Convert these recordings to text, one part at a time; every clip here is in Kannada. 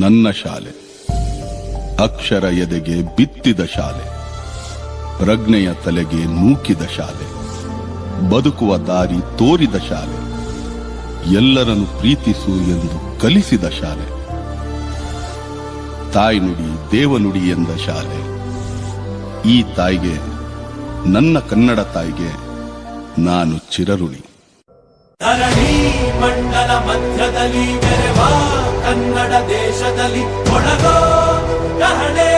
ನನ್ನ ಶಾಲೆ, ಅಕ್ಷರ ಎದೆಗೆ ಬಿತ್ತಿದ ಶಾಲೆ, ಪ್ರಜ್ಞೆಯ ತಲೆಗೆ ನೂಕಿದ ಶಾಲೆ, ಬದುಕುವ ದಾರಿ ತೋರಿದ ಶಾಲೆ, ಎಲ್ಲರನ್ನು ಪ್ರೀತಿಸು ಎಂದು ಕಲಿಸಿದ ಶಾಲೆ, ತಾಯ್ನುಡಿ ದೇವನುಡಿ ಎಂದ ಶಾಲೆ. ಈ ತಾಯಿಗೆ, ನನ್ನ ಕನ್ನಡ ತಾಯಿಗೆ ನಾನು ಚಿರಋಣಿ. ಧರಣಿ ಮಂಡಲ ಮಧ್ಯದಲ್ಲಿ ಬೆರೆವ ಕನ್ನಡ ದೇಶದಲ್ಲಿ ಕೊಡಗೋ ಕಹಳೆ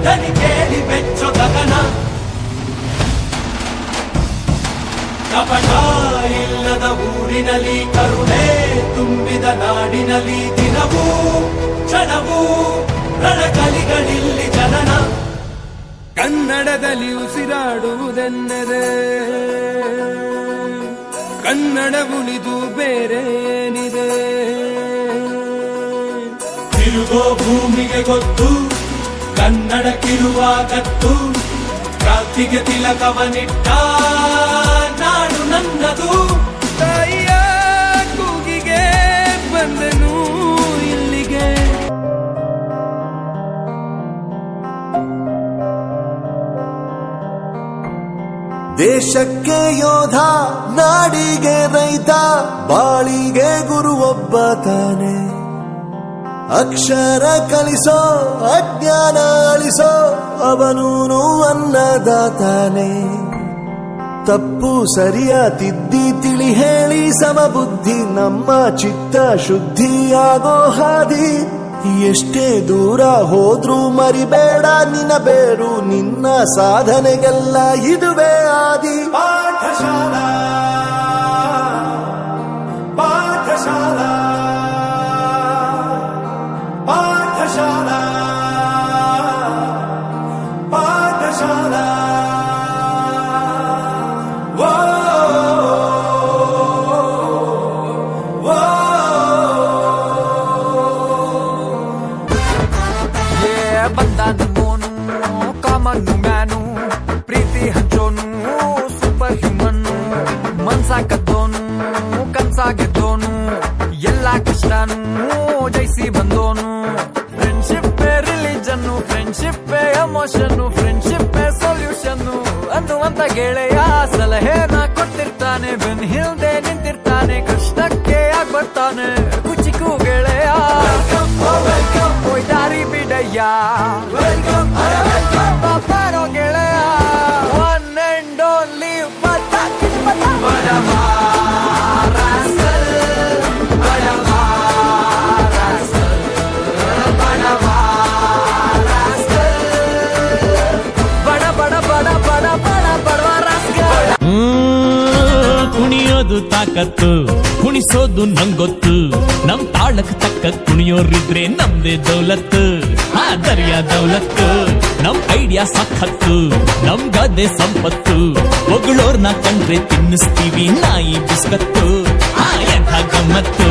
ದನಿ ಕೇಳಿ ಬೆಚ್ಚೋ ಗಗನ. ಕಪಟ ಇಲ್ಲದ ಊರಿನಲ್ಲಿ ಕರುಣೆ ತುಂಬಿದ ನಾಡಿನಲ್ಲಿ ದಿನವೂ ಕ್ಷಣವೂ ರಣಕಲಿಗಳಿಲ್ಲಿ ಜನನ. ಕನ್ನಡದಲ್ಲಿ ಉಸಿರಾಡುವುದೆನ್ನದೆ ಕನ್ನಡ ಉಳಿದು ಬೇರೇನಿದೆ. ತಿರುಗೋ ಭೂಮಿಗೆ ಗೊತ್ತು ಕನ್ನಡಕ್ಕಿರುವ ಗತ್ತು, ಕ್ರಾಂತಿಗೆ ತಿಲಕವನಿಟ್ಟ ನಾಡು ನನ್ನದು. ತಾಯಿಯ ಕೂಗಿಗೆ ಬಂದನು ಇಲ್ಲಿಗೆ. ದೇಶಕ್ಕೆ ಯೋಧ, ನಾಡಿಗೆ ರೈತ, ಬಾಳಿಗೆ ಗುರು ಒಬ್ಬ ತಾನೆ. ಅಕ್ಷರ ಕಲಿಸೋ, ಅಜ್ಞಾನ ಅಳಿಸೋ, ಅವನೂನು ಅನ್ನದಾತಾನೆ. ತಪ್ಪು ಸರಿಯ ತಿದ್ದಿ ತಿಳಿ ಹೇಳಿ ಸಮಬುದ್ಧಿ ನಮ್ಮ ಚಿತ್ತ ಶುದ್ಧಿಯಾಗೋ ಹಾದಿ. ಎಷ್ಟೇ ದೂರ ಹೋದ್ರೂ ಮರಿಬೇಡ ನಿನ್ನ ಬೇರು, ನಿನ್ನ ಸಾಧನೆಗೆಲ್ಲ ಇದುವೇ ಆದಿ. ಪಾಠಶಾಲಾ ಪಾಠಶಾಲಾ ಪಾಠಶಾಲಾ ಪಾಠಶಾಲಾ. ಬಂದಾನು ಮೋನು ಕಾಮನ್ನು ಮ್ಯಾನು, ಪ್ರೀತಿ ಹಂಚೋನು ಸೂಪರ್ ಹ್ಯೂಮನ್ನು, ಮನ್ಸಾಕದ್ದೋನು ಕನ್ಸಾಗೆದ್ದೋನು, ಎಲ್ಲ ಕಷ್ಟನು ಜಯಿಸಿ ಬಂದೋನು. Friendship religion, friendship emotion, friendship solution ಅನ್ನುವಂತ ಗೆಳೆಯ ಸಲಹೆನ ಕೊಟ್ಟಿರ್ತಾನೆ. ಬೆನ್ ಹಿಲ್ದೆ ನಿಂತಿರ್ತಾನೆ, ಕಷ್ಟಕ್ಕೆ ಆಗ್ಬರ್ತಾನೆ ಕುಚಿಕು ಗೆಳೆಯ. ದಾರಿ ಬಿಡಯ್ಯ ಬರೋ ಗೆಳೆಯ. ಒನ್ ಅಂಡ್ ಓನ್ಲಿ ಕುಣಿಯೋದು ತಾಕತ್ತು, ಕುಣಿಸೋದು ನಂಗೊತ್ತು. ನಮ್ ತಾಳಕ್ ತಕ್ಕ ಕುಣಿಯೋರಿದ್ರೆ ನಮ್ದೇ ದೌಲತ್ತು. ಆ ದರ್ಯಾ ದೌಲತ್ತು, ನಮ್ ಐಡಿಯಾ ಸಖತ್ತು, ನಮ್ ಗದೆ ಸಂಪತ್ತು. ಹೊಗಳೋರ್ನ ಕಂಡ್ರೆ ತಿನ್ನಿಸ್ತೀವಿ ನಾಯಿ ಬಿಸ್ಕತ್ತು. ಆ ಎಂಥ ಗಮ್ಮತ್ತು.